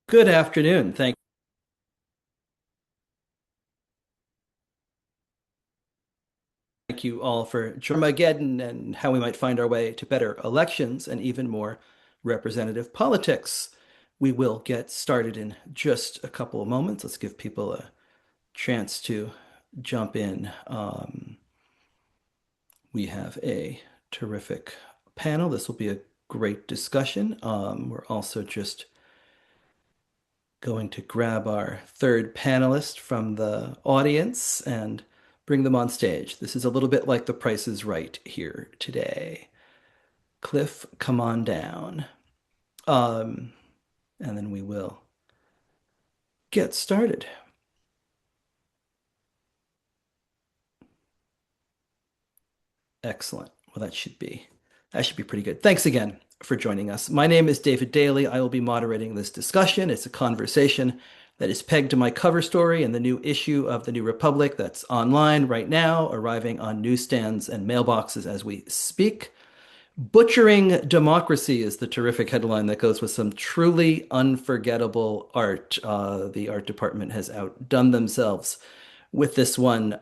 Good afternoon. Thank you all for joining Armageddon and how we might find our way to better elections and even more representative politics. We will get started in just a couple of moments. Let's give people a chance to jump in. We have a terrific panel. This will be a great discussion. We're also just going to grab our third panelist from the audience and bring them on stage. This is a little bit like The Price is Right here today. Cliff, come on down. Um, and then we will get started. Excellent. Well, that should be pretty good. Thanks again for joining us. My name is David Daley. I will be moderating this discussion. It's a conversation that is pegged to my cover story in the new issue of the New Republic that's online right now, arriving on newsstands and mailboxes as we speak. Butchering Democracy is the terrific headline that goes with some truly unforgettable art. The art department has outdone themselves with this one.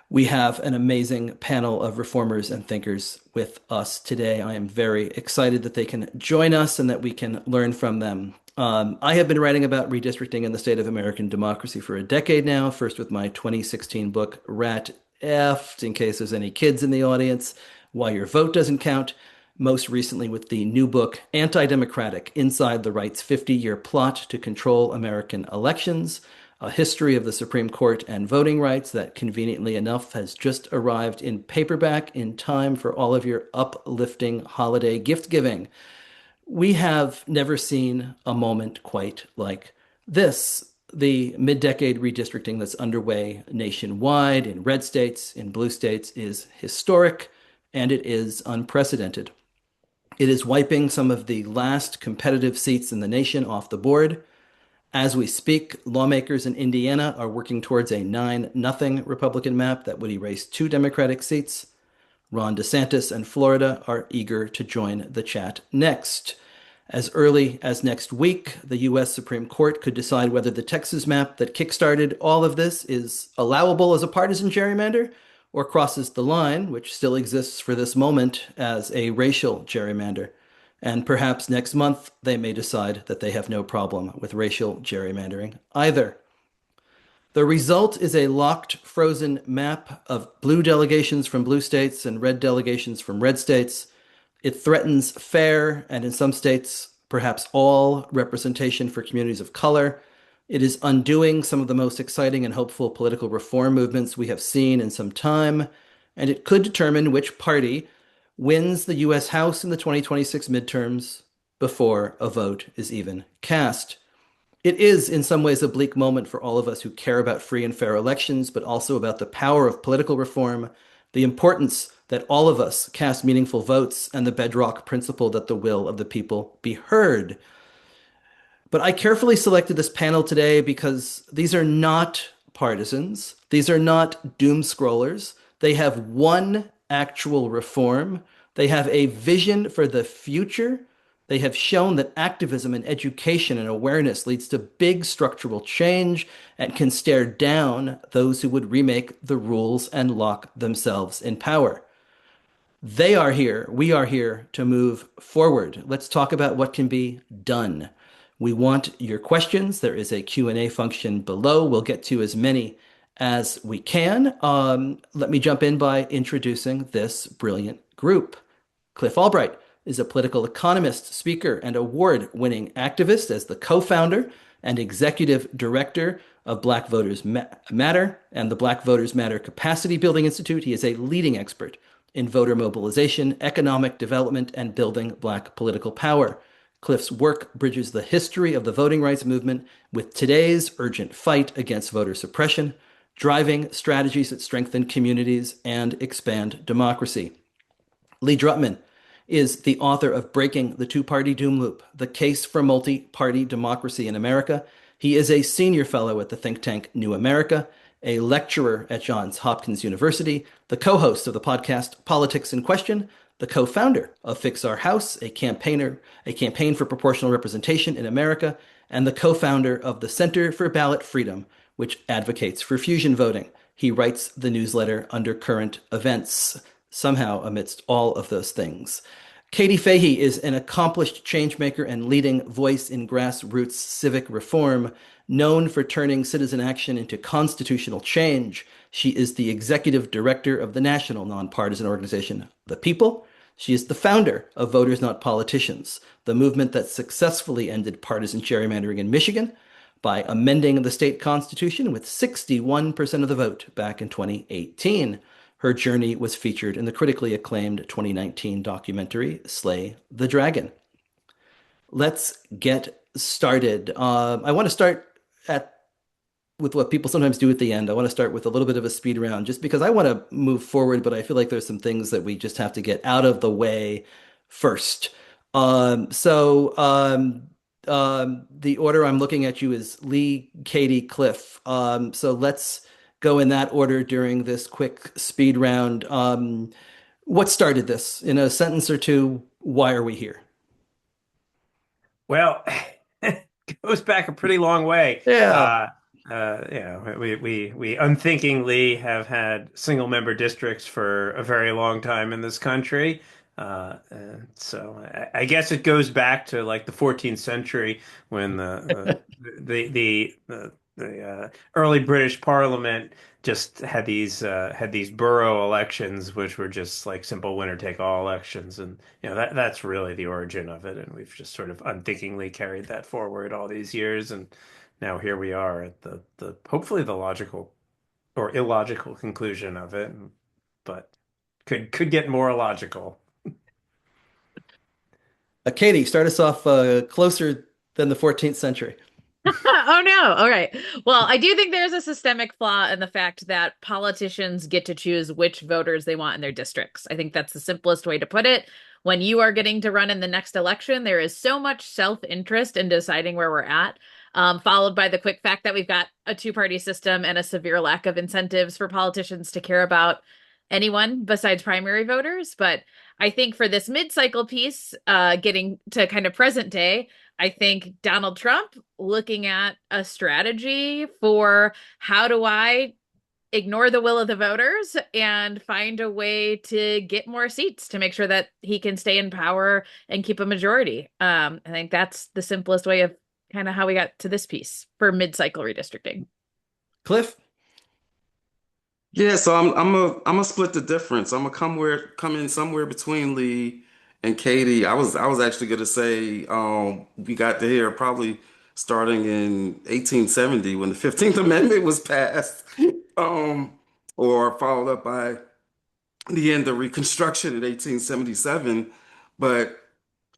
We have an amazing panel of reformers and thinkers with us today. I am very excited that they can join us and that we can learn from them. I have been writing about redistricting in the state of American democracy for a decade now, first with my 2016 book, Rat F, in case there's any kids in the audience, Why Your Vote Doesn't Count. Most recently with the new book, Anti-Democratic, Inside the Right's 50-Year Plot to Control American Elections, a history of the Supreme Court and voting rights that conveniently enough has just arrived in paperback in time for all of your uplifting holiday gift giving. We have never seen a moment quite like this. The mid-decade redistricting that's underway nationwide in red states, in blue states, is historic and it is unprecedented. It is wiping some of the last competitive seats in the nation off the board. As we speak, lawmakers in Indiana are working towards a 9-0 Republican map that would erase 2 Democratic seats. Ron DeSantis and Florida are eager to join the chat next. As early as next week, the U.S. Supreme Court could decide whether the Texas map that kickstarted all of this is allowable as a partisan gerrymander or crosses the line, which still exists for this moment, as a racial gerrymander. And perhaps next month they may decide that they have no problem with racial gerrymandering either. The result is a locked, frozen map of blue delegations from blue states and red delegations from red states. It threatens fair, and in some states, perhaps all, representation for communities of color. It is undoing some of the most exciting and hopeful political reform movements we have seen in some time, and it could determine which party wins the U.S. House in the 2026 midterms before a vote is even cast. It is, in some ways, a bleak moment for all of us who care about free and fair elections, but also about the power of political reform, the importance that all of us cast meaningful votes, and the bedrock principle that the will of the people be heard. But I carefully selected this panel today because these are not partisans. These are not doom scrollers. They have one actual reform. They have a vision for the future. They have shown that activism and education and awareness leads to big structural change and can stare down those who would remake the rules and lock themselves in power. They are here. We are here to move forward. Let's talk about what can be done. We want your questions. There is a Q&A function below. We'll get to as many as we can. Let me jump in by introducing this brilliant group. Cliff Albright is a political economist, speaker, and award-winning activist as the co-founder and executive director of Black Voters Matter and the Black Voters Matter Capacity Building Institute. He is a leading expert in voter mobilization, economic development, and building Black political power. Cliff's work bridges the history of the voting rights movement with today's urgent fight against voter suppression, driving strategies that strengthen communities and expand democracy. Lee Drutman is the author of Breaking the Two-Party Doom Loop, The Case for Multi-Party Democracy in America. He is a senior fellow at the think tank New America, a lecturer at Johns Hopkins University, the co-host of the podcast Politics in Question, the co-founder of Fix Our House, a campaign for proportional representation in America, and the co-founder of the Center for Ballot Freedom, which advocates for fusion voting. He writes the newsletter Under Current Events, somehow amidst all of those things. Katie Fahey is an accomplished changemaker and leading voice in grassroots civic reform, known for turning citizen action into constitutional change. She is the executive director of the national nonpartisan organization, The People. She is the founder of Voters Not Politicians, the movement that successfully ended partisan gerrymandering in Michigan by amending the state constitution with 61% of the vote back in 2018. Her journey was featured in the critically acclaimed 2019 documentary Slay the Dragon. Let's get started. I want to start at with what people sometimes do at the end. I want to start with a little bit of a speed round just because I want to move forward, but I feel like there's some things that we just have to get out of the way first. The order I'm looking at you is Lee, Katie, Cliff. So let's go in that order during this quick speed round. What started this? In a sentence or two, why are we here? Well, it goes back a pretty long way. Yeah. We unthinkingly have had single member districts for a very long time in this country. I guess it goes back to like the 14th century when the early British Parliament just had these borough elections, which were just like simple winner take all elections, and that's really the origin of it. And we've just sort of unthinkingly carried that forward all these years, and now here we are at the hopefully the logical or illogical conclusion of it, but could get more illogical. Katie, start us off closer than the 14th century. Oh no. All right. Well, I do think there's a systemic flaw in the fact that politicians get to choose which voters they want in their districts. I think that's the simplest way to put it. When you are getting to run in the next election, there is so much self-interest in deciding where we're at, followed by the quick fact that we've got a two-party system and a severe lack of incentives for politicians to care about anyone besides primary voters. But I think for this mid-cycle piece, getting to kind of present day, I think Donald Trump looking at a strategy for how do I ignore the will of the voters and find a way to get more seats to make sure that he can stay in power and keep a majority. I think that's the simplest way of kind of how we got to this piece for mid-cycle redistricting. Cliff? Yeah, so I'm a split the difference. I'm gonna come in somewhere between Lee and Katie. I was actually gonna say we got to hear probably starting in 1870 when the 15th Amendment was passed, um, or followed up by the end of Reconstruction in 1877. But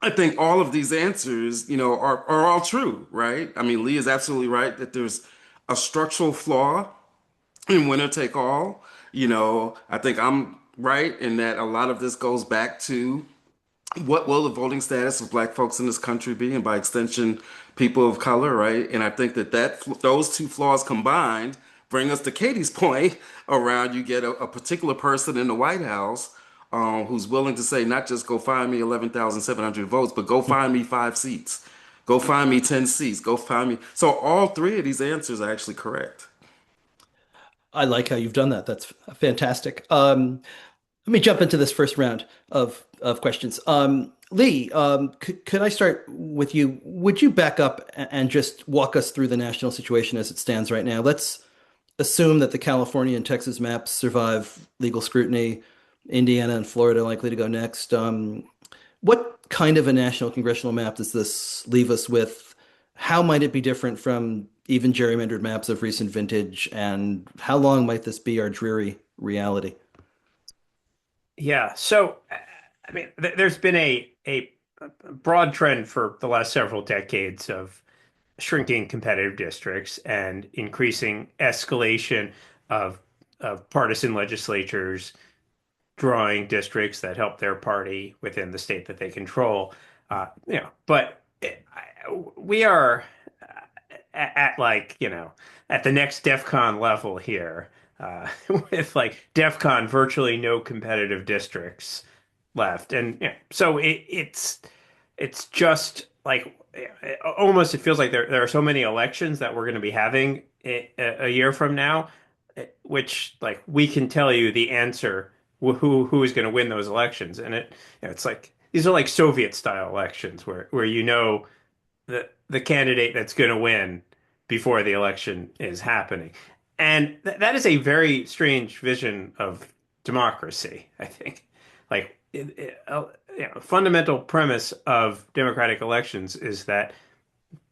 I think all of these answers, are all true, right? I mean, Lee is absolutely right that there's a structural flaw in winner take all. I think I'm right in that a lot of this goes back to what will the voting status of Black folks in this country be, and by extension, people of color, right? And I think that those two flaws combined bring us to Katie's point around you get a particular person in the White House who's willing to say, not just go find me 11,700 votes, but go find me 5 seats. Go find me 10 seats. Go find me. So all three of these answers are actually correct. I like how you've done that. That's fantastic. Let me jump into this first round of questions. Lee, could I start with you? Would you back up and just walk us through the national situation as it stands right now? Let's assume that the California and Texas maps survive legal scrutiny. Indiana and Florida are likely to go next. What kind of a national congressional map does this leave us with? How might it be different from even gerrymandered maps of recent vintage? And how long might this be our dreary reality? Yeah. So, I mean, there's been a broad trend for the last several decades of shrinking competitive districts and increasing escalation of partisan legislatures drawing districts that help their party within the state that they control. But we are at the next DEF CON level here, with like DEF CON virtually no competitive districts. left. And so it's just like almost it feels like there are so many elections that we're going to be having a year from now, which like we can tell you the answer who is going to win those elections, and it's like these are like Soviet style elections where the candidate that's going to win before the election is happening. And that is a very strange vision of democracy, I think. Like, fundamental premise of democratic elections is that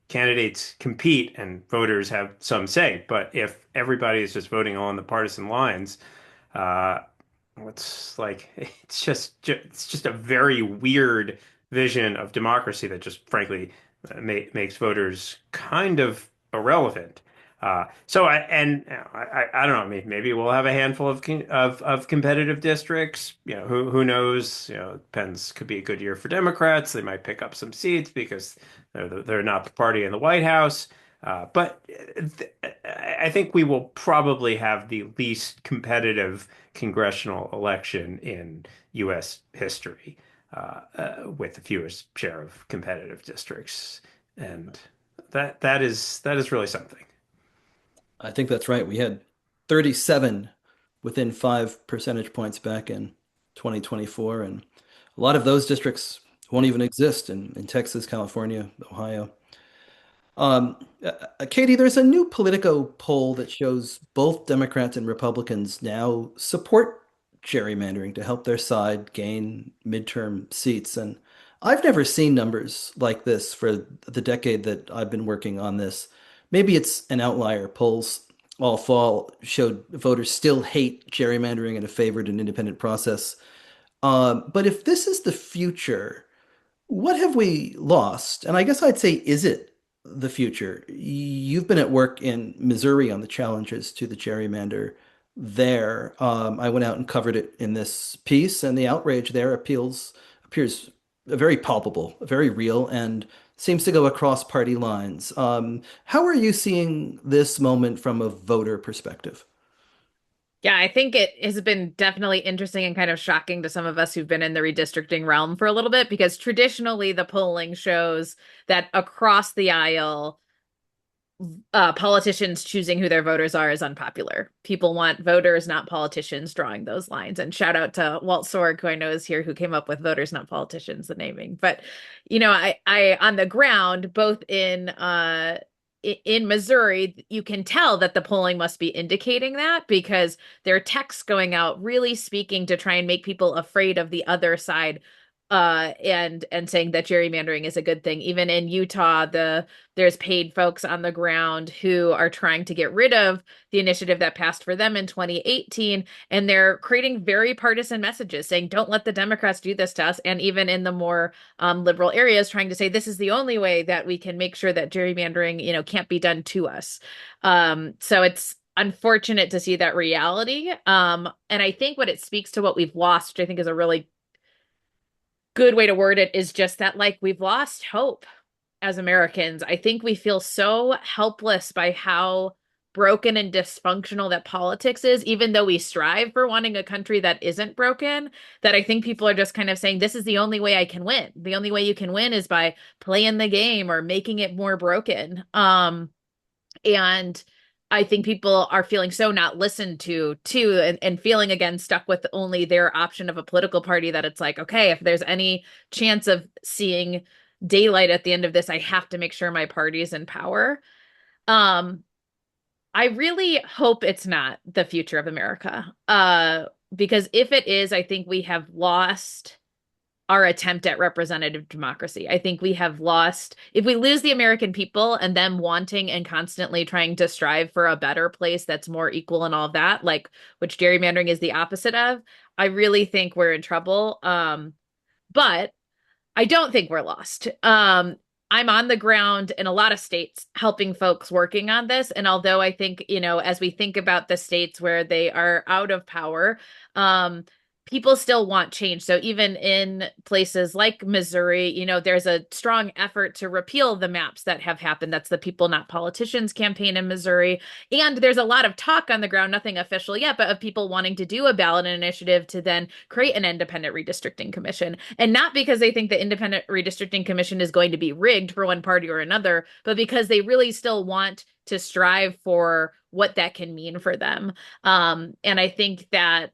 candidates compete and voters have some say. But if everybody is just voting on the partisan lines, uh, it's just a very weird vision of democracy that just frankly makes voters kind of irrelevant. I don't know. Maybe we'll have a handful of competitive districts. Who knows? Depends. Could be a good year for Democrats. They might pick up some seats because they're not the party in the White House. But I think we will probably have the least competitive congressional election in U.S. history, with the fewest share of competitive districts, and that is really something. I think that's right. We had 37 within 5 percentage points back in 2024, and a lot of those districts won't even exist in Texas, California, Ohio. Katie, there's a new Politico poll that shows both Democrats and Republicans now support gerrymandering to help their side gain midterm seats. And I've never seen numbers like this for the decade that I've been working on this. Maybe it's an outlier. Polls all fall showed voters still hate gerrymandering and have favored an independent process. But if this is the future, what have we lost? And I guess I'd say, is it the future? You've been at work in Missouri on the challenges to the gerrymander there. I went out and covered it in this piece, and the outrage there appears very palpable, very real, and seems to go across party lines. How are you seeing this moment from a voter perspective? Yeah, I think it has been definitely interesting and kind of shocking to some of us who've been in the redistricting realm for a little bit, because traditionally the polling shows that across the aisle, politicians choosing who their voters are is unpopular. People want voters, not politicians, drawing those lines. And shout out to Walt Sorg, who I know is here, who came up with voters, not politicians, the naming. But I on the ground, both in Missouri, you can tell that the polling must be indicating that, because there are texts going out really speaking to try and make people afraid of the other side, and saying that gerrymandering is a good thing. Even in Utah, there's paid folks on the ground who are trying to get rid of the initiative that passed for them in 2018, and they're creating very partisan messages saying, don't let the Democrats do this to us. And even in the more liberal areas, trying to say this is the only way that we can make sure that gerrymandering, can't be done to us. So it's unfortunate to see that reality. And I think what it speaks to what we've lost, which I think is a really good way to word it, is just that, like, we've lost hope as Americans. I think we feel so helpless by how broken and dysfunctional that politics is, even though we strive for wanting a country that isn't broken, that I think people are just kind of saying, this is the only way I can win. The only way you can win is by playing the game or making it more broken. And I think people are feeling so not listened to too, and feeling again stuck with only their option of a political party, that it's like, okay, if there's any chance of seeing daylight at the end of this, I have to make sure my party's in power. I really hope it's not the future of America. Because if it is, I think we have lost our attempt at representative democracy. I think we have lost, if we lose the American people and them wanting and constantly trying to strive for a better place that's more equal and all of that, like, which gerrymandering is the opposite of, I really think we're in trouble. But I don't think we're lost. I'm on the ground in a lot of states helping folks working on this. And although I think, as we think about the states where they are out of power, people still want change. So even in places like Missouri, there's a strong effort to repeal the maps that have happened. That's the People Not Politicians campaign in Missouri. And there's a lot of talk on the ground, nothing official yet, but of people wanting to do a ballot initiative to then create an independent redistricting commission. And not because they think the independent redistricting commission is going to be rigged for one party or another, but because they really still want to strive for what that can mean for them. And I think that,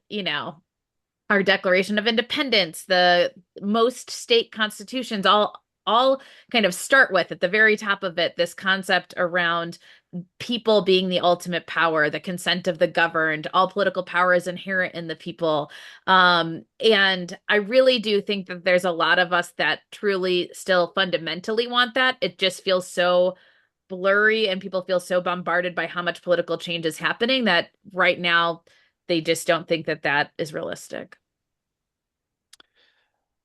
our Declaration of Independence, the most state constitutions, all kind of start with at the very top of it this concept around people being the ultimate power, the consent of the governed, all political power is inherent in the people. And I really do think that there's a lot of us that truly still fundamentally want that. It just feels so blurry and people feel so bombarded by how much political change is happening that right now they just don't think that that is realistic.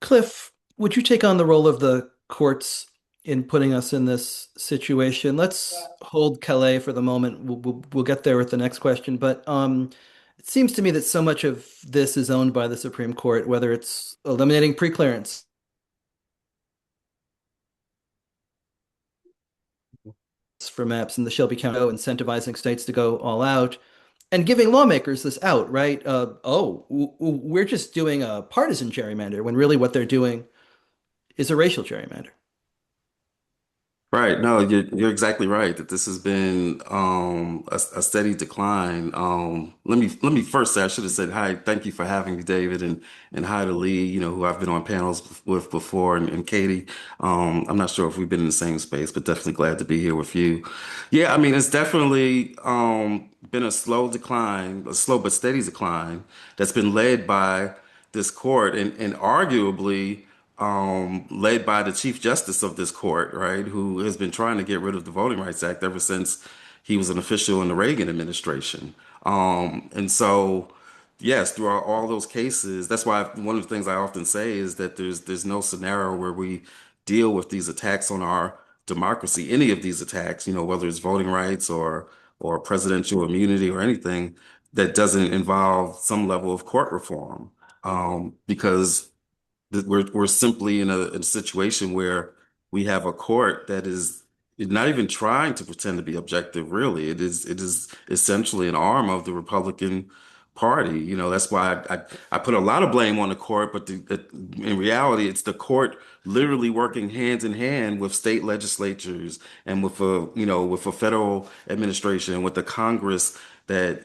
Cliff, would you take on the role of the courts in putting us in this situation? Let's hold Calais for the moment. We'll get there with the next question. But it seems to me that so much of this is owned by the Supreme Court, whether it's eliminating preclearance for maps in the Shelby County, incentivizing states to go all out, and giving lawmakers this out, right? We're just doing a partisan gerrymander when really what they're doing is a racial gerrymander. Right. No, you're exactly right that this has been a steady decline. Let me first say I should have said hi. Thank you for having me, David, and hi to Lee, who I've been on panels with before, and Katie. I'm not sure if we've been in the same space, but definitely glad to be here with you. Yeah, I mean it's definitely been a slow decline, a slow but steady decline that's been led by this court and arguably led by the Chief Justice of this court, right, who has been trying to get rid of the Voting Rights Act ever since he was an official in the Reagan administration. And so, yes, throughout all those cases, that's why one of the things I often say is that there's no scenario where we deal with these attacks on our democracy, any of these attacks, whether it's voting rights or presidential immunity or anything that doesn't involve some level of court reform. Because we're simply in a situation where we have a court that is not even trying to pretend to be objective, really. It is essentially an arm of the Republican Party. That's why I put a lot of blame on the court, but in reality, it's the court literally working hands in hand with state legislatures and with a federal administration and with the Congress that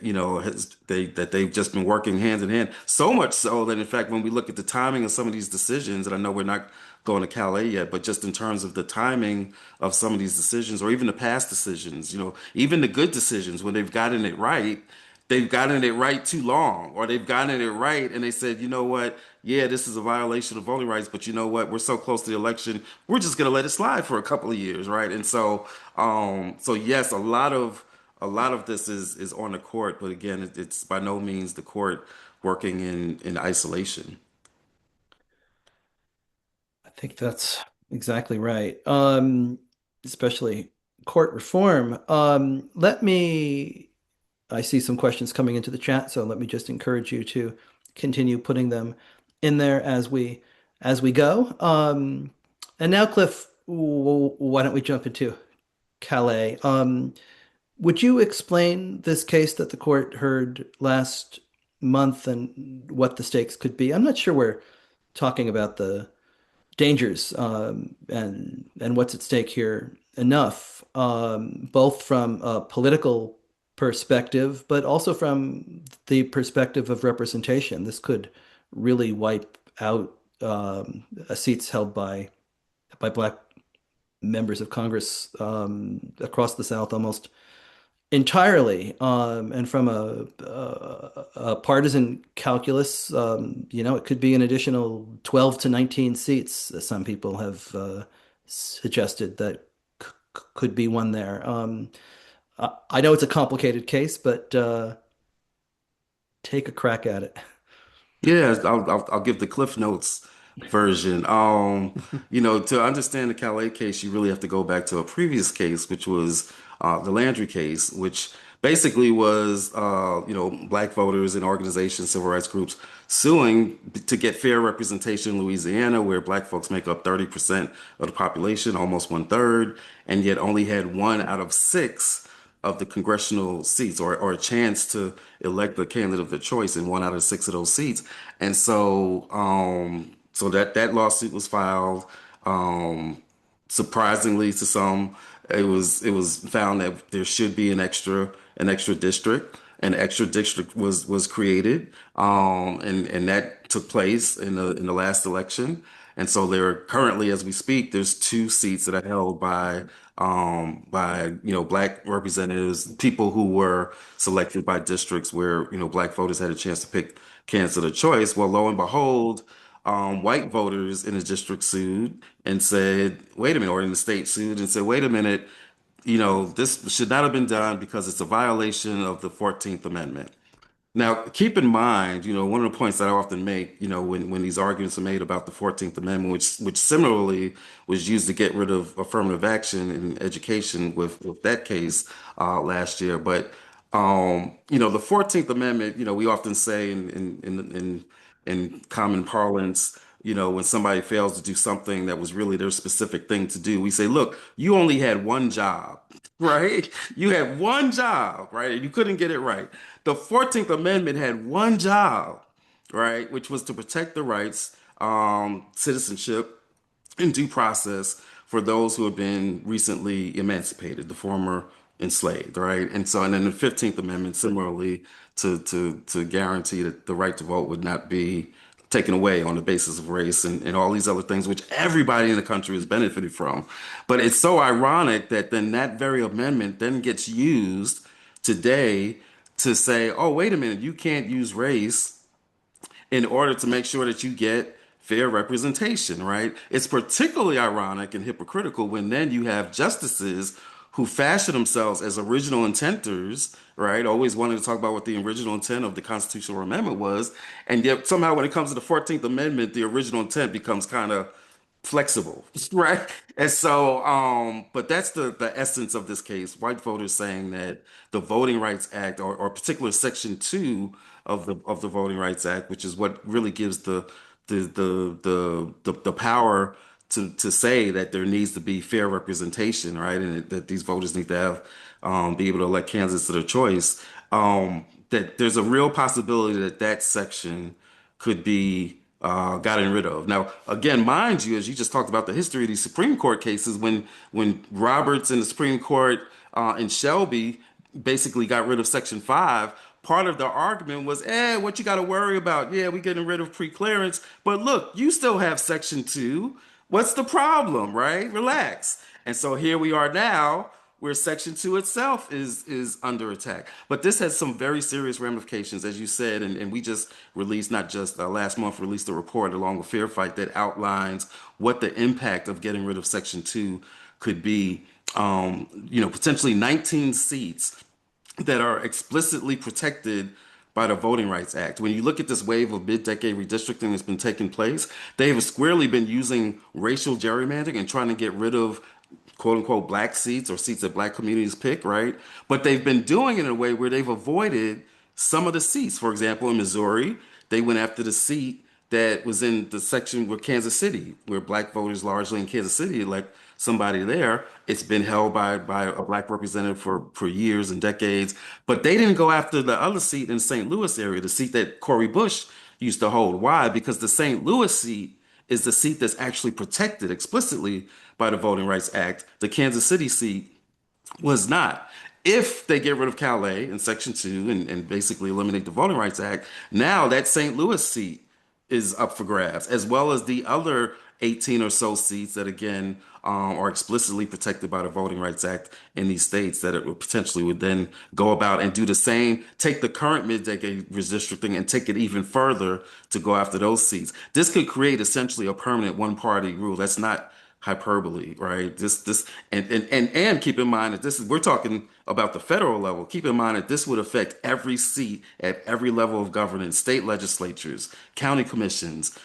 they've just been working hand in hand. So much so that in fact, when we look at the timing of some of these decisions, and I know we're not going to Calais yet, but just in terms of the timing of some of these decisions, or even the past decisions, even the good decisions when they've gotten it right, they've gotten it right too long, or they've gotten it right and they said, you know what, yeah, this is a violation of voting rights, but you know what, we're so close to the election, we're just going to let it slide for a couple of years, right? And so, so yes, a lot of this is on the court, but again, it's by no means the court working in isolation. I think that's exactly right. Especially court reform. I see some questions coming into the chat, so let me just encourage you to continue putting them in there as we go. And now, Cliff, why don't we jump into Calais? Would you explain this case that the court heard last month and what the stakes could be? I'm not sure we're talking about the dangers and what's at stake here enough, both from a political perspective, but also from the perspective of representation. This could really wipe out seats held by Black members of Congress across the South almost entirely. And from a partisan calculus, it could be an additional 12 to 19 seats. Some people have suggested that could be one there. I know it's a complicated case, but take a crack at it. Yeah, I'll give the Cliff Notes version. To understand the Calais case, you really have to go back to a previous case, which was the Landry case, which basically was, black voters and organizations, civil rights groups suing to get fair representation in Louisiana, where black folks make up 30% of the population, almost one third, and yet only had one out of six of the congressional seats, or a chance to elect the candidate of their choice in one out of six of those seats. And so that lawsuit was filed. Um, Surprisingly to some, it was found that there should be an extra district. An extra district was created, and that took place in the last election. And so there are currently, as we speak, there's two seats that are held by black representatives, people who were selected by districts where black voters had a chance to pick candidates of their choice. Well, lo and behold, white voters in the district sued and said, wait a minute, or in the state sued and said, wait a minute, this should not have been done because it's a violation of the 14th Amendment. Now, keep in mind, one of the points that I often make, when these arguments are made about the 14th Amendment, which similarly was used to get rid of affirmative action in education with that case last year. But the 14th Amendment, we often say in common parlance, when somebody fails to do something that was really their specific thing to do, we say, look, you only had one job, right? You had one job, right? And you couldn't get it right. The 14th Amendment had one job, right? Which was to protect the rights, citizenship, and due process for those who have been recently emancipated, the former enslaved, right? And then the 15th Amendment, similarly, to guarantee that the right to vote would not be taken away on the basis of race and all these other things, which everybody in the country has benefited from. But it's so ironic that then that very amendment then gets used today to say, oh, wait a minute, you can't use race in order to make sure that you get fair representation, right? It's particularly ironic and hypocritical when then you have justices who fashion themselves as original intenters, right? Always wanting to talk about what the original intent of the constitutional amendment was. And yet somehow when it comes to the 14th Amendment, the original intent becomes kind of flexible, right? And so, but that's the essence of this case. White voters saying that the Voting Rights Act, or particular Section 2 of the Voting Rights Act, which is what really gives the power to say that there needs to be fair representation, right? And that these voters need to have be able to elect candidates to their choice. That there's a real possibility that that section could be gotten rid of. Now, again, mind you, as you just talked about the history of these Supreme Court cases, when Roberts in the Supreme Court in Shelby basically got rid of Section 5, part of the argument was, what you got to worry about? Yeah, we're getting rid of preclearance, but look, you still have Section 2. What's the problem, right? Relax. And so here we are now, where Section 2 itself is under attack. But this has some very serious ramifications, as you said, and we just released, not just last month, released a report along with Fair Fight that outlines what the impact of getting rid of Section 2 could be. Potentially 19 seats that are explicitly protected by the Voting Rights Act. When you look at this wave of mid-decade redistricting that's been taking place, they have squarely been using racial gerrymandering and trying to get rid of quote unquote black seats or seats that black communities pick, right? But they've been doing it in a way where they've avoided some of the seats. For example, in Missouri, they went after the seat that was in the section where Kansas City, where black voters largely in Kansas City elect somebody there. It's been held by a black representative for years and decades. But they didn't go after the other seat in the St. Louis area, the seat that Cori Bush used to hold. Why? Because the St. Louis seat is the seat that's actually protected explicitly by the Voting Rights Act. The Kansas City seat was not. If they get rid of Calais in Section 2 and basically eliminate the Voting Rights Act, now that St. Louis seat is up for grabs, as well as the other 18 or so seats that, again, are explicitly protected by the Voting Rights Act in these states that it would potentially would then go about and do the same, take the current mid-decade redistricting and take it even further to go after those seats. This could create essentially a permanent one-party rule. That's not hyperbole, right? And keep in mind that we're talking about the federal level. Keep in mind that this would affect every seat at every level of governance, state legislatures, county commissions,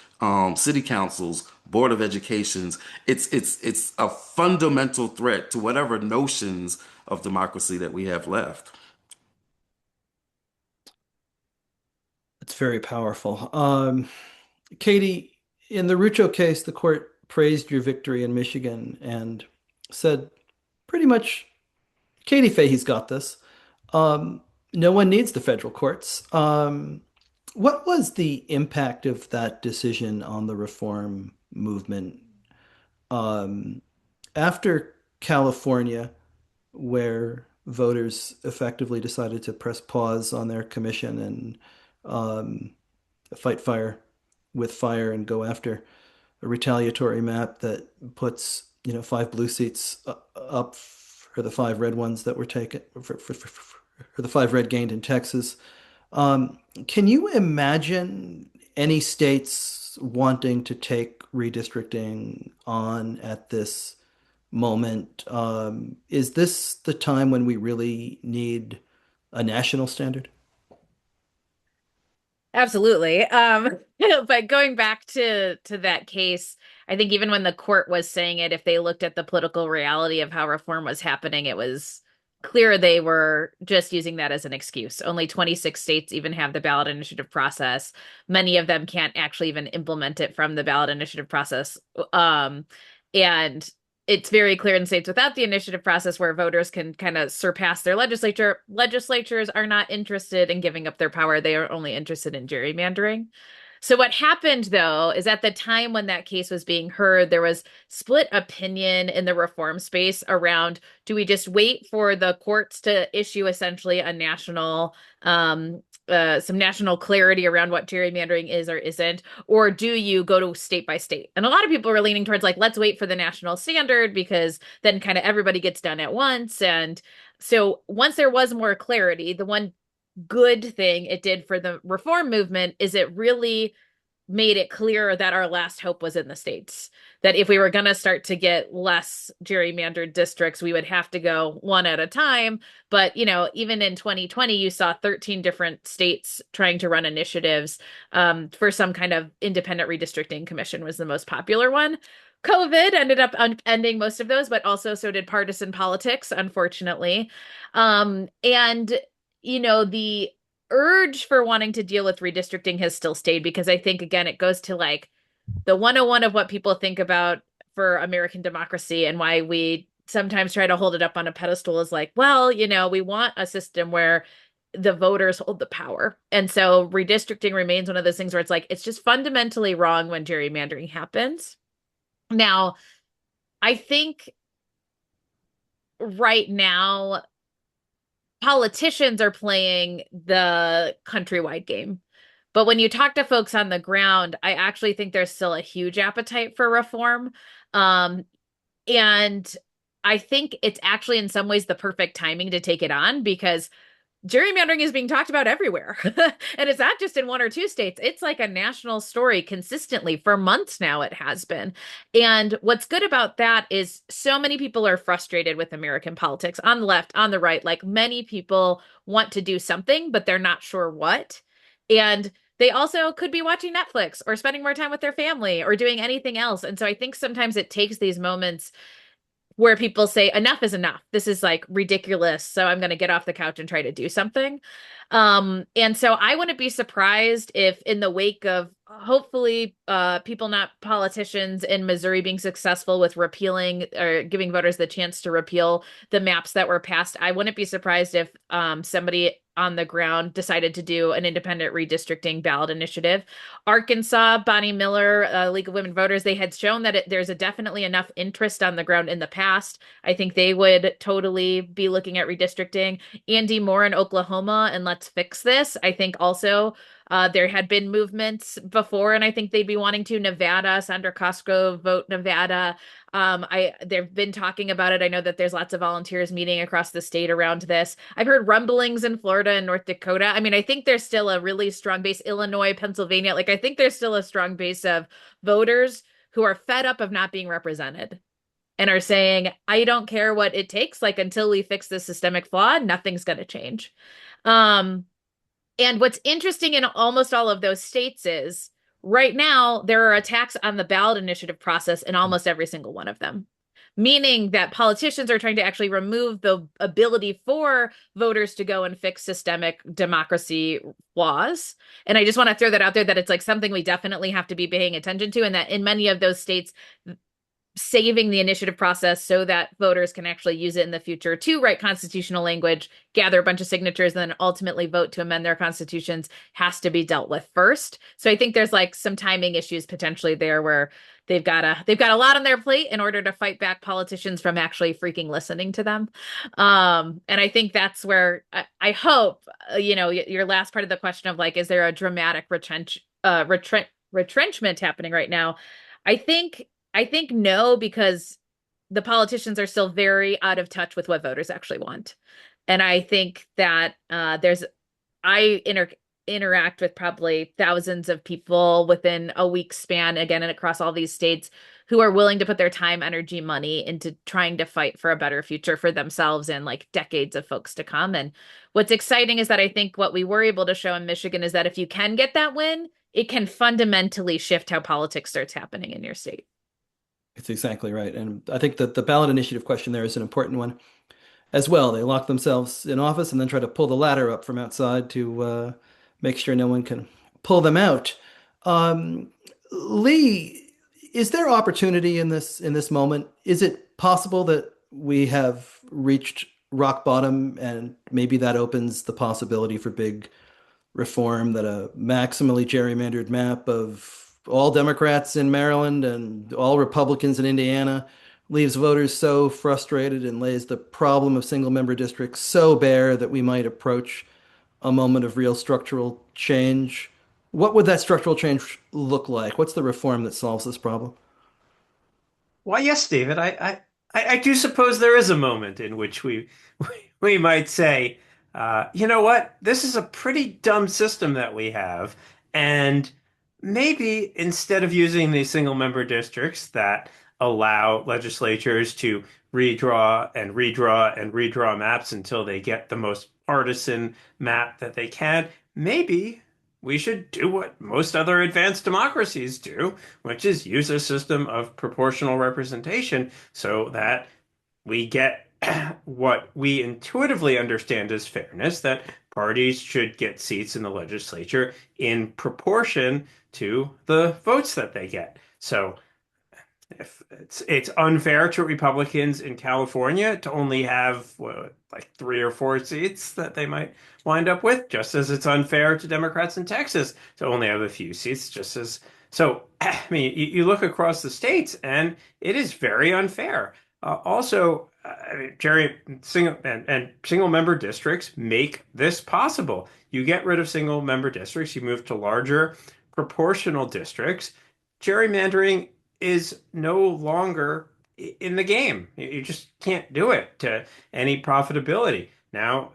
city councils, board of educations. It's a fundamental threat to whatever notions of democracy that we have left. It's very powerful. Katie, in the Rucho case, the court praised your victory in Michigan and said pretty much, Katie Fahey's got this. Um, no one needs the federal courts. What was the impact of that decision on the reform movement um, after California, where voters effectively decided to press pause on their commission and um, fight fire with fire and go after a retaliatory map that puts, five blue seats up for the five red ones that were taken for the five red gained in Texas. Can you imagine any states wanting to take redistricting on at this moment? Is this the time when we really need a national standard? Absolutely. But going back to that case, I think even when the court was saying it, if they looked at the political reality of how reform was happening, it was clear they were just using that as an excuse. Only 26 states even have the ballot initiative process. Many of them can't actually even implement it from the ballot initiative process. And it's very clear in states without the initiative process where voters can kind of surpass their legislature. Legislatures are not interested in giving up their power. They are only interested in gerrymandering. So what happened, though, is at the time when that case was being heard, there was split opinion in the reform space around, do we just wait for the courts to issue essentially a national some national clarity around what gerrymandering is or isn't, or do you go to state by state? And a lot of people were leaning towards like, let's wait for the national standard because then kind of everybody gets done at once. And so once there was more clarity, the one good thing it did for the reform movement is it really made it clear that our last hope was in the states. That if we were going to start to get less gerrymandered districts, we would have to go one at a time. But, even in 2020, you saw 13 different states trying to run initiatives for some kind of independent redistricting commission was the most popular one. COVID ended up ending most of those, but also so did partisan politics, unfortunately. And the urge for wanting to deal with redistricting has still stayed because I think, again, it goes to like the 101 of what people think about for American democracy and why we sometimes try to hold it up on a pedestal is like, well, we want a system where the voters hold the power. And so redistricting remains one of those things where it's like, it's just fundamentally wrong when gerrymandering happens. Now, I think right now, politicians are playing the countrywide game. But when you talk to folks on the ground, I actually think there's still a huge appetite for reform. And I think it's actually in some ways the perfect timing to take it on because gerrymandering is being talked about everywhere. And it's not just in one or two states. It's like a national story consistently for months now. It has been. And what's good about that is so many people are frustrated with American politics on the left, on the right. Like many people want to do something, but they're not sure what. And they also could be watching Netflix or spending more time with their family or doing anything else. And so I think sometimes it takes these moments where people say enough is enough. This is like ridiculous. So I'm going to get off the couch and try to do something. And so I wouldn't be surprised if in the wake of hopefully people, not politicians in Missouri being successful with repealing or giving voters the chance to repeal the maps that were passed, I wouldn't be surprised if somebody on the ground decided to do an independent redistricting ballot initiative. Arkansas, Bonnie Miller, League of Women Voters, they had shown that there's definitely enough interest on the ground in the past. I think they would totally be looking at redistricting. Andy Moore in Oklahoma and Let's Fix This. I think also there had been movements before, and I think they'd be wanting to. Nevada, Sandra Cosgrove, Vote Nevada. They've been talking about it. I know that there's lots of volunteers meeting across the state around this. I've heard rumblings in Florida and North Dakota. I mean, I think there's still a really strong base. Illinois, Pennsylvania. Like, I think there's still a strong base of voters who are fed up of not being represented and are saying, I don't care what it takes. Like, until we fix this systemic flaw, nothing's going to change. And what's interesting in almost all of those states is right now there are attacks on the ballot initiative process in almost every single one of them. meaning that politicians are trying to actually remove the ability for voters to go and fix systemic democracy flaws. And I just want to throw that out there, that it's like something we definitely have to be paying attention to, and that in many of those states, saving the initiative process so that voters can actually use it in the future to write constitutional language, gather a bunch of signatures, and then ultimately vote to amend their constitutions has to be dealt with first. So I think there's like some timing issues potentially there, where they've got a lot on their plate in order to fight back politicians from actually freaking listening to them. And I think that's where I hope, your last part of the question of like, is there a dramatic retrenchment happening right now? I think no, because the politicians are still very out of touch with what voters actually want. And I think that I interact with probably thousands of people within a week span, again, and across all these states, who are willing to put their time, energy, money into trying to fight for a better future for themselves and like decades of folks to come. And what's exciting is that I think what we were able to show in Michigan is that if you can get that win, it can fundamentally shift how politics starts happening in your state. It's exactly right. And I think that the ballot initiative question there is an important one as well. They lock themselves in office and then try to pull the ladder up from outside to make sure no one can pull them out. Um, Lee, is there opportunity in this moment? Is it possible that we have reached rock bottom and maybe that opens the possibility for big reform, that a maximally gerrymandered map of all Democrats in Maryland and all Republicans in Indiana leaves voters so frustrated and lays the problem of single member districts so bare that we might approach a moment of real structural change? What would that structural change look like? What's the reform that solves this problem? Well, yes, David, I do suppose there is a moment in which we might say, you know what, this is a pretty dumb system that we have, and maybe instead of using these single member districts that allow legislatures to redraw and redraw and redraw maps until they get the most partisan map that they can, maybe we should do what most other advanced democracies do, which is use a system of proportional representation so that we get what we intuitively understand as fairness, that parties should get seats in the legislature in proportion to the votes that they get. So if it's unfair to Republicans in California to only have like 3 or 4 seats that they might wind up with, just as it's unfair to Democrats in Texas to only have a few seats, just as so. I mean, you look across the states, and it is very unfair. Also, I mean, single member districts make this possible. You get rid of single member districts, you move to larger proportional districts. Gerrymandering is no longer in the game. You just can't do it to any profitability. Now,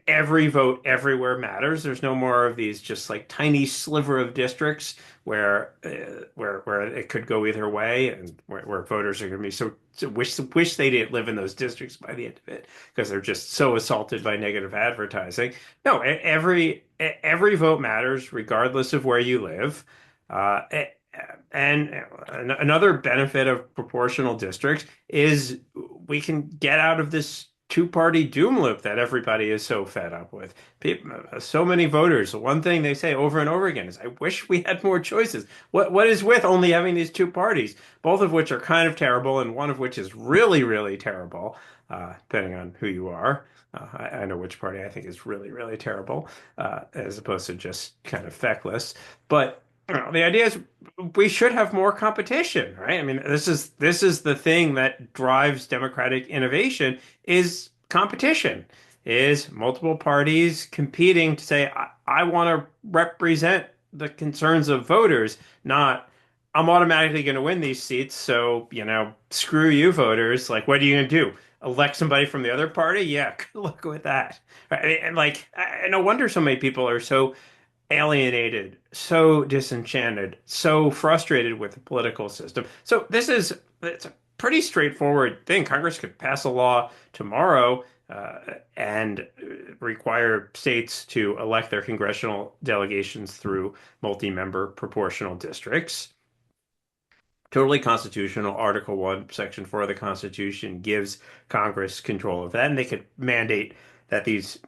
every vote everywhere matters. There's no more of these just like tiny sliver of districts where it could go either way, and where voters are going to be so wish they didn't live in those districts by the end of it, because they're just so assaulted by negative advertising. No, every vote matters regardless of where you live. Uh, and another benefit of proportional districts is we can get out of this two-party doom loop that everybody is so fed up with. People, so many voters, one thing they say over and over again is, I wish we had more choices. What is with only having these two parties, both of which are kind of terrible, and one of which is really, really terrible, depending on who you are. I know which party I think is really, really terrible, as opposed to just kind of feckless. But the idea is we should have more competition, right? I mean, this is the thing that drives democratic innovation, is competition, is multiple parties competing to say, I want to represent the concerns of voters, not I'm automatically going to win these seats. So, screw you voters. Like, what are you going to do? Elect somebody from the other party? Yeah, good luck with that. Right? And like, no wonder so many people are so alienated, so disenchanted, so frustrated with the political system. So it's a pretty straightforward thing. Congress could pass a law tomorrow and require states to elect their congressional delegations through multi-member proportional districts. Totally constitutional. Article 1, Section 4 of the Constitution gives Congress control of that, and they could mandate that these,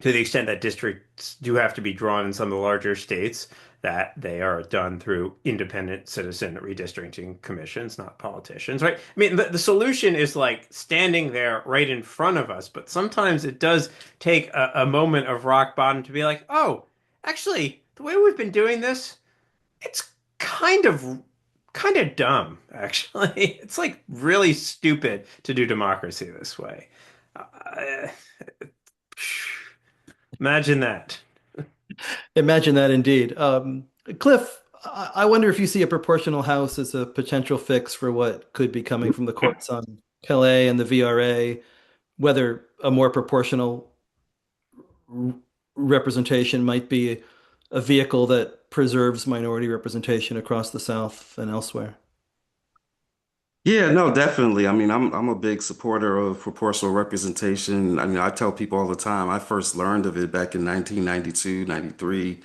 to the extent that districts do have to be drawn in some of the larger states, that they are done through independent citizen redistricting commissions, not politicians, right? I mean, the solution is like standing there right in front of us, but sometimes it does take a moment of rock bottom to be like, oh, actually, the way we've been doing this, it's kind of dumb, actually. It's like really stupid to do democracy this way. Uh, Imagine that. Imagine that indeed. Cliff, I wonder if you see a proportional house as a potential fix for what could be coming from the courts on Calais and the VRA, whether a more proportional r- representation might be a vehicle that preserves minority representation across the South and elsewhere. Yeah, no, definitely. I mean, I'm a big supporter of proportional representation. I mean, I tell people all the time, I first learned of it back in 1992, 93,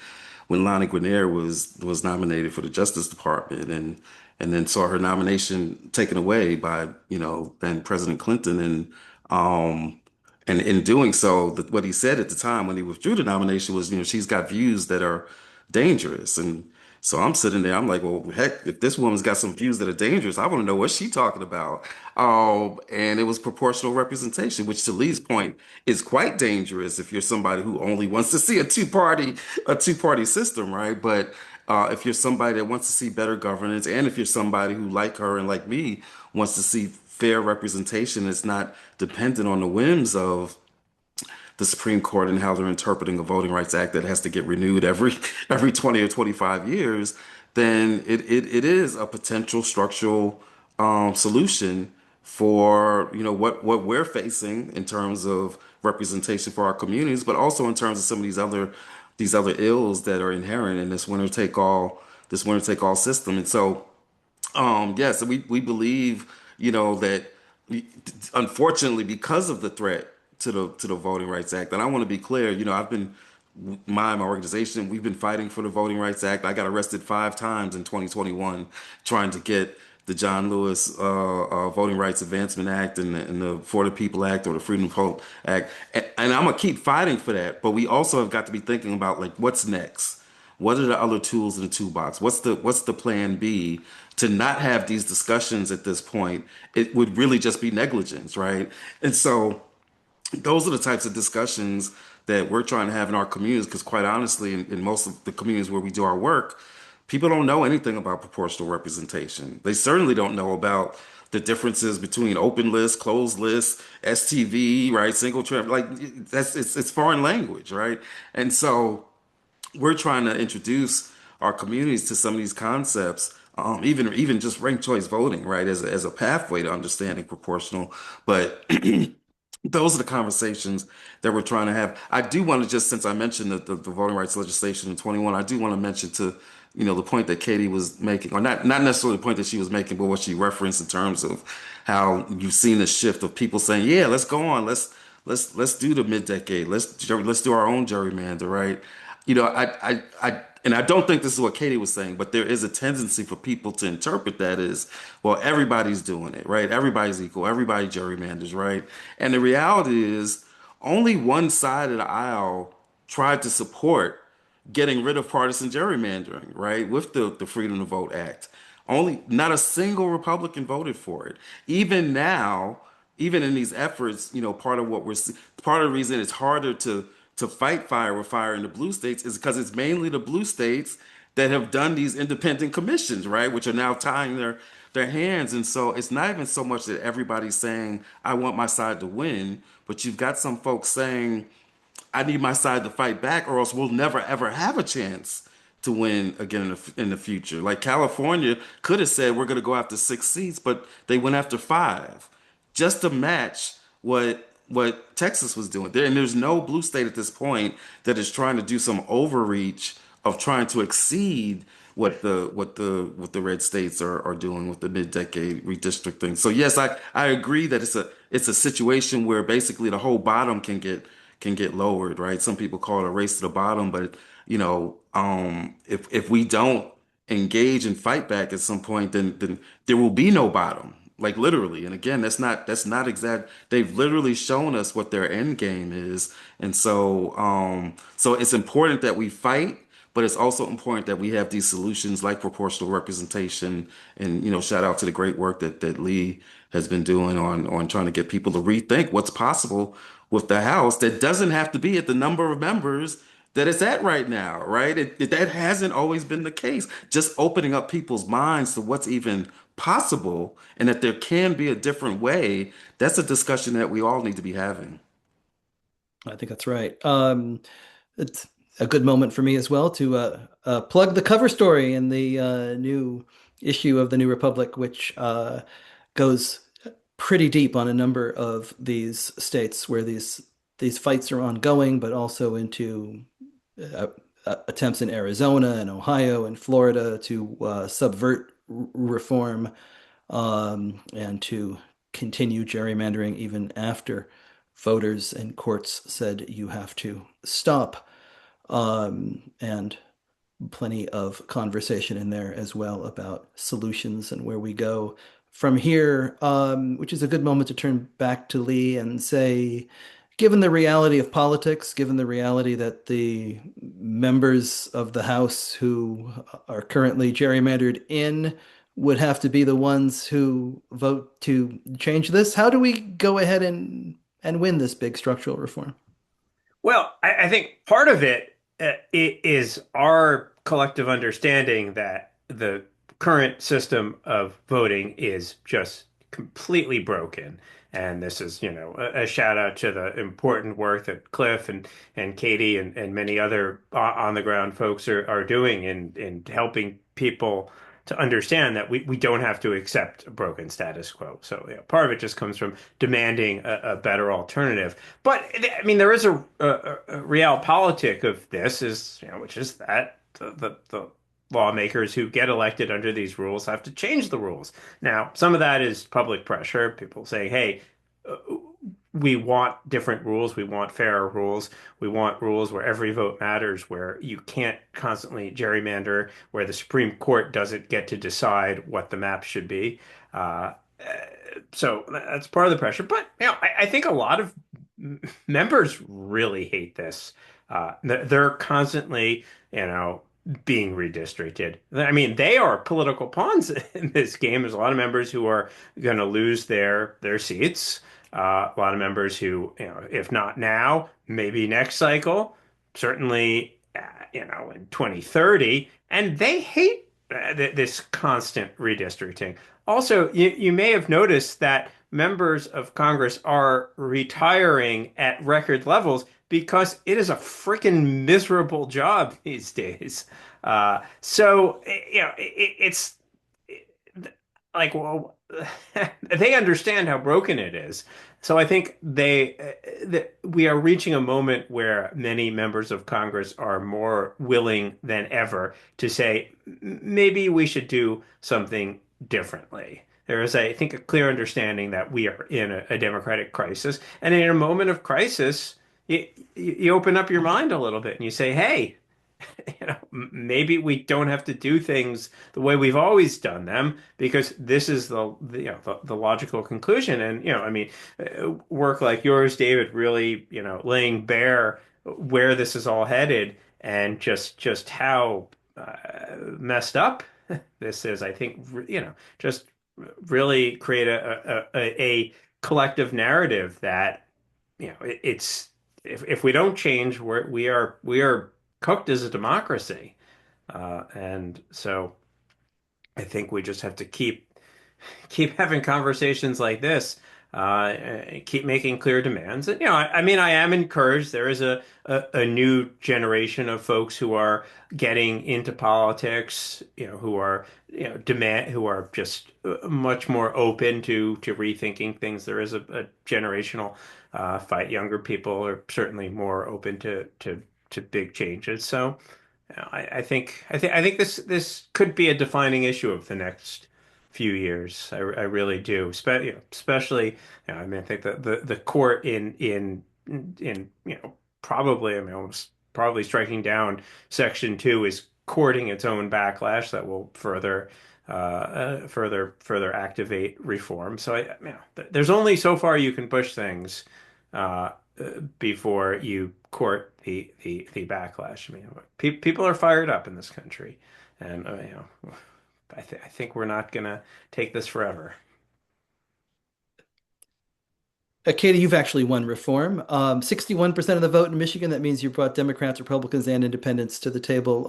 when Lonnie Guinier was nominated for the Justice Department and then saw her nomination taken away by, then President Clinton and in doing so, what he said at the time when he withdrew the nomination was, she's got views that are dangerous. And so I'm sitting there, I'm like, well, heck, if this woman's got some views that are dangerous, I want to know what she's talking about. And it was proportional representation, which to Lee's point is quite dangerous if you're somebody who only wants to see a two-party system, right? But if you're somebody that wants to see better governance, and if you're somebody who, like her and like me, wants to see fair representation, it's not dependent on the whims of the Supreme Court and how they're interpreting a Voting Rights Act that has to get renewed every 20 or 25 years, then it is a potential structural solution for what we're facing in terms of representation for our communities, but also in terms of some of these other ills that are inherent in this winner take all system. And so yes, we believe, that unfortunately, because of the threat to the Voting Rights Act, and I want to be clear, my organization, we've been fighting for the Voting Rights Act. I got arrested 5 times in 2021 trying to get the John Lewis Voting Rights Advancement Act and the For the People Act or the Freedom of Vote Act. And I'm gonna keep fighting for that, but we also have got to be thinking about like what's next. What are the other tools in the toolbox? What's the plan B to not have these discussions at this point? It would really just be negligence, right? And so those are the types of discussions that we're trying to have in our communities, because quite honestly, in most of the communities where we do our work, people don't know anything about proportional representation. They certainly don't know about the differences between open lists, closed lists, STV, right? Single trip, like it's foreign language, right? And so we're trying to introduce our communities to some of these concepts, even just ranked choice voting, right, as a pathway to understanding proportional. But those are the conversations that we're trying to have. I do want to just, since I mentioned the voting rights legislation in 21, I do want to mention to, the point that Katie was making, or not necessarily the point that she was making, but what she referenced in terms of how you've seen the shift of people saying, yeah, let's go on, let's do the mid-decade, let's do our own gerrymander, right? And I don't think this is what Katie was saying, but there is a tendency for people to interpret that as, well, everybody's doing it, right? Everybody's equal, everybody gerrymanders, right? And the reality is, only one side of the aisle tried to support getting rid of partisan gerrymandering, right? With the Freedom to Vote Act. Only not a single Republican voted for it. Even now, even in these efforts, part of the reason it's harder to fight fire with fire in the blue states is because it's mainly the blue states that have done these independent commissions, right? Which are now tying their hands. And so it's not even so much that everybody's saying, I want my side to win, but you've got some folks saying, I need my side to fight back, or else we'll never ever have a chance to win again in the future. Like California could have said we're going to go after 6 seats, but they went after 5, just to match what Texas was doing. And there's no blue state at this point that is trying to do some overreach of trying to exceed what the red states are doing with the mid-decade redistricting. So yes, I agree that it's a situation where basically the whole bottom can get lowered, right? Some people call it a race to the bottom, but if we don't engage and fight back at some point, then there will be no bottom. Like literally. And again, that's not exact. They've literally shown us what their end game is. And so it's important that we fight, but it's also important that we have these solutions like proportional representation. And shout out to the great work that Lee has been doing on trying to get people to rethink what's possible with the House that doesn't have to be at the number of members that it's at right now, right? That hasn't always been the case. Just opening up people's minds to what's even possible and that there can be a different way. That's a discussion that we all need to be having. I think that's right. It's a good moment for me as well to plug the cover story in the new issue of the New Republic, which goes pretty deep on a number of these states where these fights are ongoing, but also into uh, attempts in Arizona and Ohio and Florida to subvert reform and to continue gerrymandering even after voters and courts said you have to stop. And plenty of conversation in there as well about solutions and where we go from here, which is a good moment to turn back to Lee and say, given the reality of politics, given the reality that the members of the House who are currently gerrymandered in would have to be the ones who vote to change this, how do we go ahead and win this big structural reform? Well, I think part of it is our collective understanding that the current system of voting is just completely broken. And this is, a shout out to the important work that Cliff and Katie and many other on the ground folks are doing in helping people to understand that we don't have to accept a broken status quo. So part of it just comes from demanding a better alternative. But I mean, there is a realpolitik of this, which is that the lawmakers who get elected under these rules have to change the rules. Now, some of that is public pressure, people saying, "Hey, uh, we want different rules. We want fairer rules. We want rules where every vote matters, where you can't constantly gerrymander, where the Supreme Court doesn't get to decide what the map should be." Uh, so that's part of the pressure. But I think a lot of members really hate this. They're constantly, being redistricted. I mean, they are political pawns in this game. There's a lot of members who are going to lose their seats. A lot of members who, if not now, maybe next cycle, certainly, in 2030, and they hate this constant redistricting. Also, you may have noticed that members of Congress are retiring at record levels because it is a freaking miserable job these days. So, it's like, well, they understand how broken it is. So I think that we are reaching a moment where many members of Congress are more willing than ever to say, maybe we should do something differently. There is, I think, a clear understanding that we are in a democratic crisis. And in a moment of crisis, you open up your mind a little bit and you say, hey, maybe we don't have to do things the way we've always done them because this is the logical conclusion. And I mean, work like yours, David, really laying bare where this is all headed and just how messed up this is. I think just really create a collective narrative that it's if we don't change, we are cooked as a democracy. And so I think we just have to keep having conversations like this, keep making clear demands. And, I mean, I am encouraged. There is a new generation of folks who are getting into politics, who are, who are just much more open to rethinking things. There is a generational fight. Younger people are certainly more open to big changes. So, I think this could be a defining issue of the next few years. I really do. Especially, I mean, I think that the court in probably, I mean, almost probably striking down Section 2 is courting its own backlash that will further activate reform. So there's only so far you can push things before you court the backlash. I mean, people are fired up in this country, and I think we're not gonna take this forever. Katie, you've actually won reform. 61% of the vote in Michigan. That means you brought Democrats, Republicans, and independents to the table.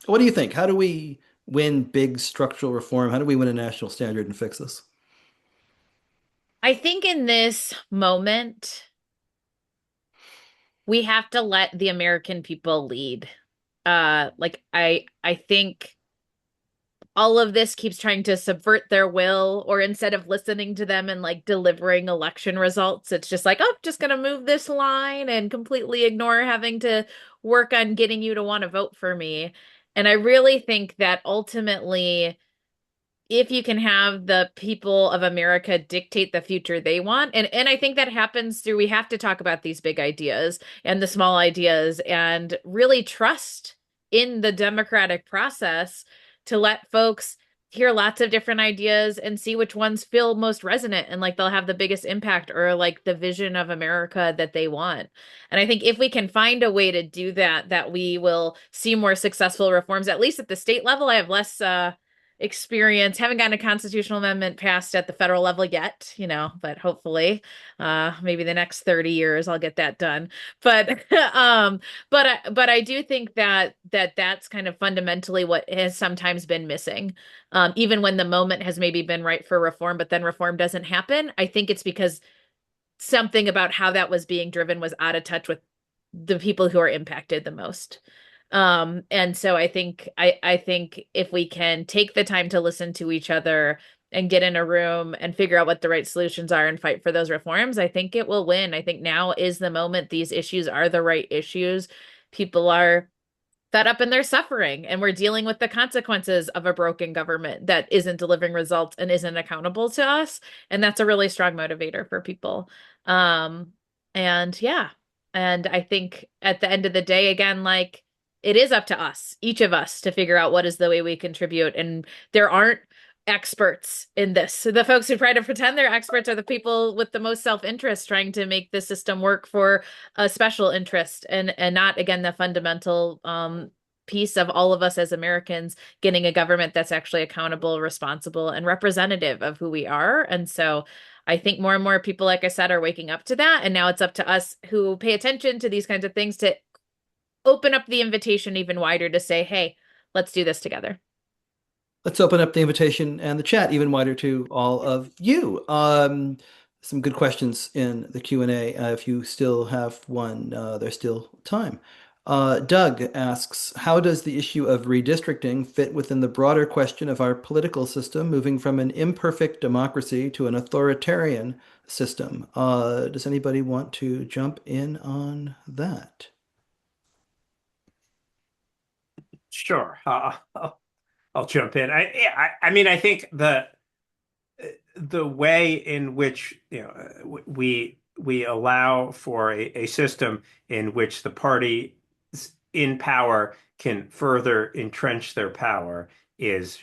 What do you think? How do we win big structural reform? How do we win a national standard and fix this? I think in this moment, we have to let the American people lead. I think all of this keeps trying to subvert their will, or instead of listening to them and like delivering election results, it's just like, oh, just gonna move this line and completely ignore having to work on getting you to want to vote for me. And I really think that ultimately, if you can have the people of America dictate the future they want, and I think that happens through, we have to talk about these big ideas and the small ideas and really trust in the democratic process to let folks hear lots of different ideas and see which ones feel most resonant and like they'll have the biggest impact, or like the vision of America that they want. And I think if we can find a way to do that, that we will see more successful reforms, at least at the state level. I have less experience. Haven't gotten a constitutional amendment passed at the federal level yet, but hopefully, maybe the next 30 years I'll get that done. But I do think that's kind of fundamentally what has sometimes been missing. Even when the moment has maybe been right for reform, but then reform doesn't happen. I think it's because something about how that was being driven was out of touch with the people who are impacted the most. And so I think if we can take the time to listen to each other and get in a room and figure out what the right solutions are and fight for those reforms, I think it will win. I think now is the moment. These issues are the right issues. People are fed up and they're suffering, and we're dealing with the consequences of a broken government that isn't delivering results and isn't accountable to us. And that's a really strong motivator for people. And yeah, and I think at the end of the day, again, like, it is up to us, each of us, to figure out what is the way we contribute. And there aren't experts in this. So the folks who try to pretend they're experts are the people with the most self-interest, trying to make the system work for a special interest, and not, again, the fundamental piece of all of us as Americans getting a government that's actually accountable, responsible, and representative of who we are. And so I think more and more people, like I said, are waking up to that. And now it's up to us who pay attention to these kinds of things to open up the invitation even wider to say, hey, let's do this together. Let's open up the invitation and the chat even wider to all of you. Some good questions in the Q&A. If you still have one, there's still time. Doug asks, how does the issue of redistricting fit within the broader question of our political system moving from an imperfect democracy to an authoritarian system? Does anybody want to jump in on that? Sure. I'll jump in. I mean, I think the way in which we allow for a system in which the party in power can further entrench their power is,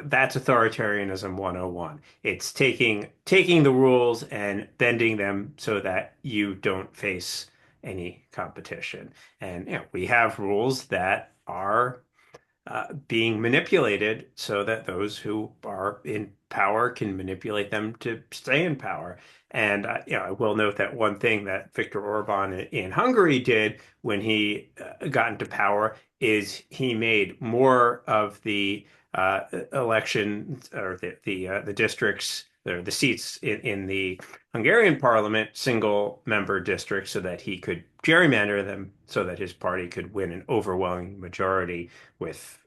that's authoritarianism 101. It's taking the rules and bending them so that you don't face any competition. And we have rules that are being manipulated so that those who are in power can manipulate them to stay in power. And I will note that one thing that Viktor Orban in Hungary did when he got into power is he made more of the election, or the districts, or the seats in the Hungarian parliament, single member districts, so that he could gerrymander them so that his party could win an overwhelming majority with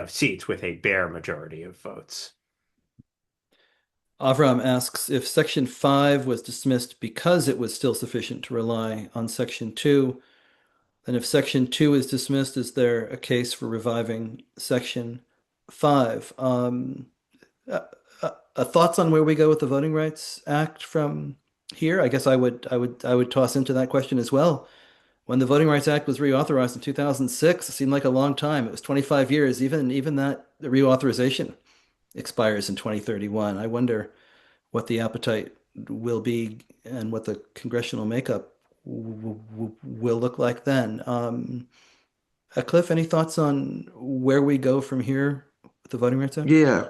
seats with a bare majority of votes. Avram asks if Section 5 was dismissed because it was still sufficient to rely on Section 2, then if Section 2 is dismissed, is there a case for reviving Section 5? Thoughts on where we go with the Voting Rights Act from here? I guess I would toss into that question as well. when the Voting Rights Act was reauthorized in 2006, it seemed like a long time. It was 25 years. Even that the reauthorization expires in 2031. I wonder what the appetite will be and what the congressional makeup will look like then. Cliff, any thoughts on where we go from here with the Voting Rights Act? Yeah.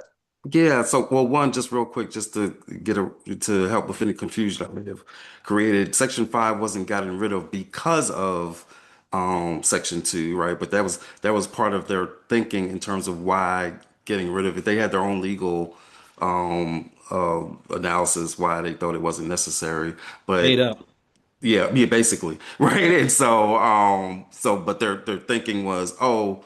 Yeah. So, well, one, just real quick, just to to help with any confusion I may have created, Section 5 wasn't gotten rid of because of Section 2, right? But that was part of their thinking in terms of why getting rid of it. They had their own legal analysis why they thought it wasn't necessary. Made But up. yeah, yeah, basically, right? And but their thinking was, oh,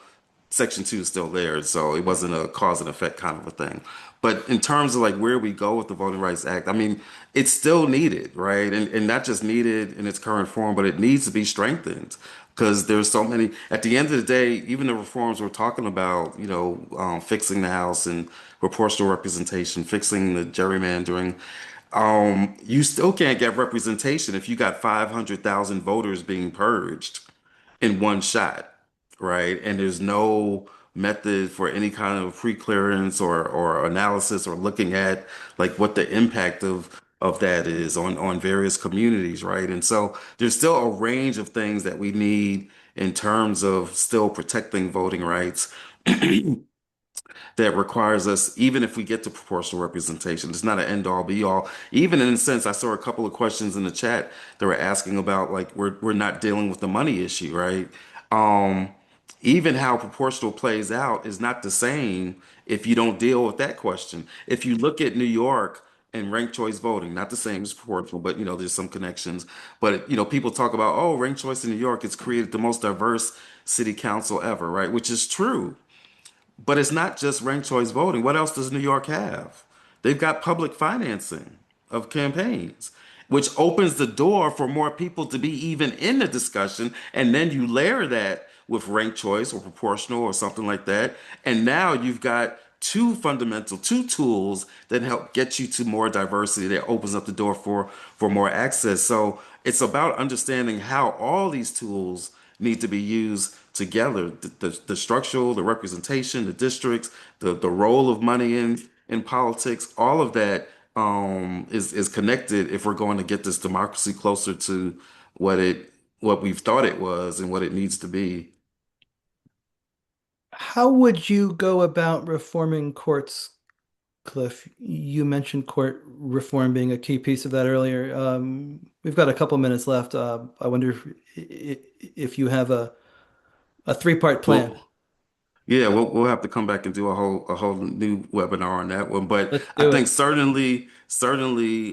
Section 2 is still there, so it wasn't a cause and effect kind of a thing. But in terms of like where we go with the Voting Rights Act, I mean, it's still needed, right? And not just needed in its current form, but it needs to be strengthened because there's so many. At the end of the day, even the reforms we're talking about, fixing the House and proportional representation, fixing the gerrymandering, you still can't get representation if you got 500,000 voters being purged in one shot, right? And there's no method for any kind of pre-clearance or analysis or looking at like what the impact of that is on various communities, right? And so there's still a range of things that we need in terms of still protecting voting rights that requires us, even if we get to proportional representation, it's not an end all be all. Even in a sense, I saw a couple of questions in the chat that were asking about like we're not dealing with the money issue, right? Um, Even how proportional plays out is not the same if you don't deal with that question. If you look at New York and ranked choice voting, not the same as proportional, but there's some connections. But people talk about, oh, ranked choice in New York, it's created the most diverse city council ever, right? Which is true. But it's not just ranked choice voting. What else does New York have? They've got public financing of campaigns, which opens the door for more people to be even in the discussion. And then you layer that with ranked choice or proportional or something like that. And now you've got two tools that help get you to more diversity that opens up the door for more access. So it's about understanding how all these tools need to be used together. The structural, the representation, the districts, the role of money in politics, all of that is connected if we're going to get this democracy closer to what it what we've thought it was and what it needs to be. How would you go about reforming courts, Cliff? You mentioned court reform being a key piece of that earlier. We've got a couple minutes left. I wonder if you have a three-part plan. Well, yeah, we'll have to come back and do a whole new webinar on that one. But Let's I do think it. certainly,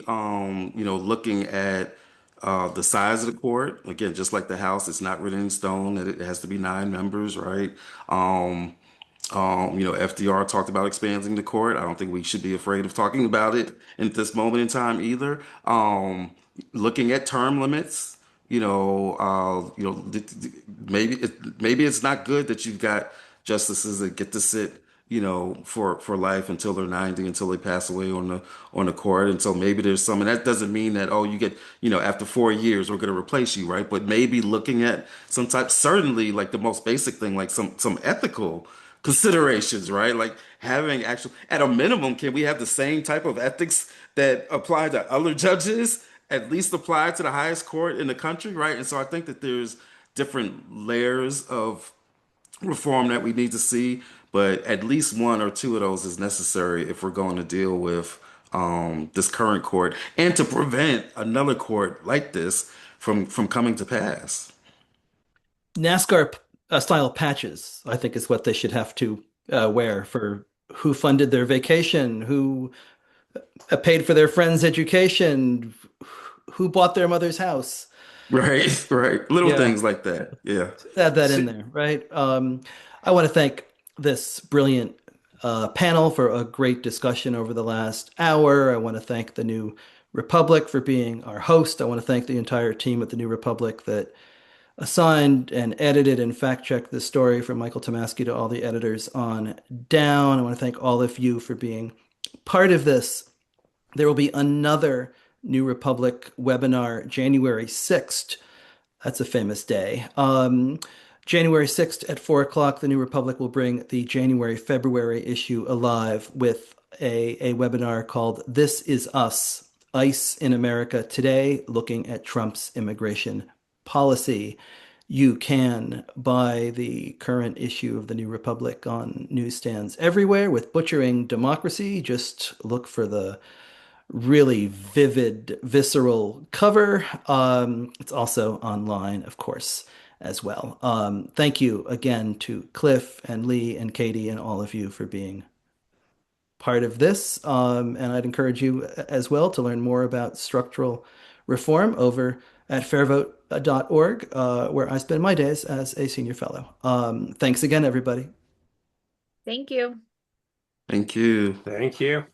looking at the size of the court, again, just like the House, it's not written in stone that it has to be 9 members, right? Um, FDR talked about expanding the court. I don't think we should be afraid of talking about it in this moment in time either. Looking at term limits, maybe it's not good that you've got justices that get to sit, for life until they're 90, until they pass away on the court. And so maybe there's some, and that doesn't mean that, oh, you get, after 4 years we're going to replace you, right? But maybe looking at some type, certainly like the most basic thing, like some ethical considerations, right? Like having actual, at a minimum, can we have the same type of ethics that apply to other judges, at least apply to the highest court in the country, right? And so I think that there's different layers of reform that we need to see, but at least one or two of those is necessary if we're going to deal with this current court and to prevent another court like this from coming to pass. NASCAR style patches, I think, is what they should have to wear for who funded their vacation, who paid for their friend's education, who bought their mother's house. Right, right. Little Yeah, things like that. Yeah. add that in Si- there, right? I want to thank this brilliant panel for a great discussion over the last hour. I want to thank the New Republic for being our host. I want to thank the entire team at the New Republic that assigned and edited and fact-checked this story, from Michael Tomasky to all the editors on down. I want to thank all of you for being part of this. There will be another New Republic webinar January 6th That's a famous day. January 6th at 4 o'clock, the New Republic will bring the January-February issue alive with a webinar called This Is Us, ICE in America Today, looking at Trump's immigration policy. You can buy the current issue of the New Republic on newsstands everywhere with Butchering Democracy. Just look for the really vivid, visceral cover. It's also online, of course, as well. Thank you again to Cliff and Lee and Katie and all of you for being part of this. And I'd encourage you as well to learn more about structural reform over at fairvote.org, where I spend my days as a senior fellow. Thanks again, everybody. Thank you. Thank you. Thank you.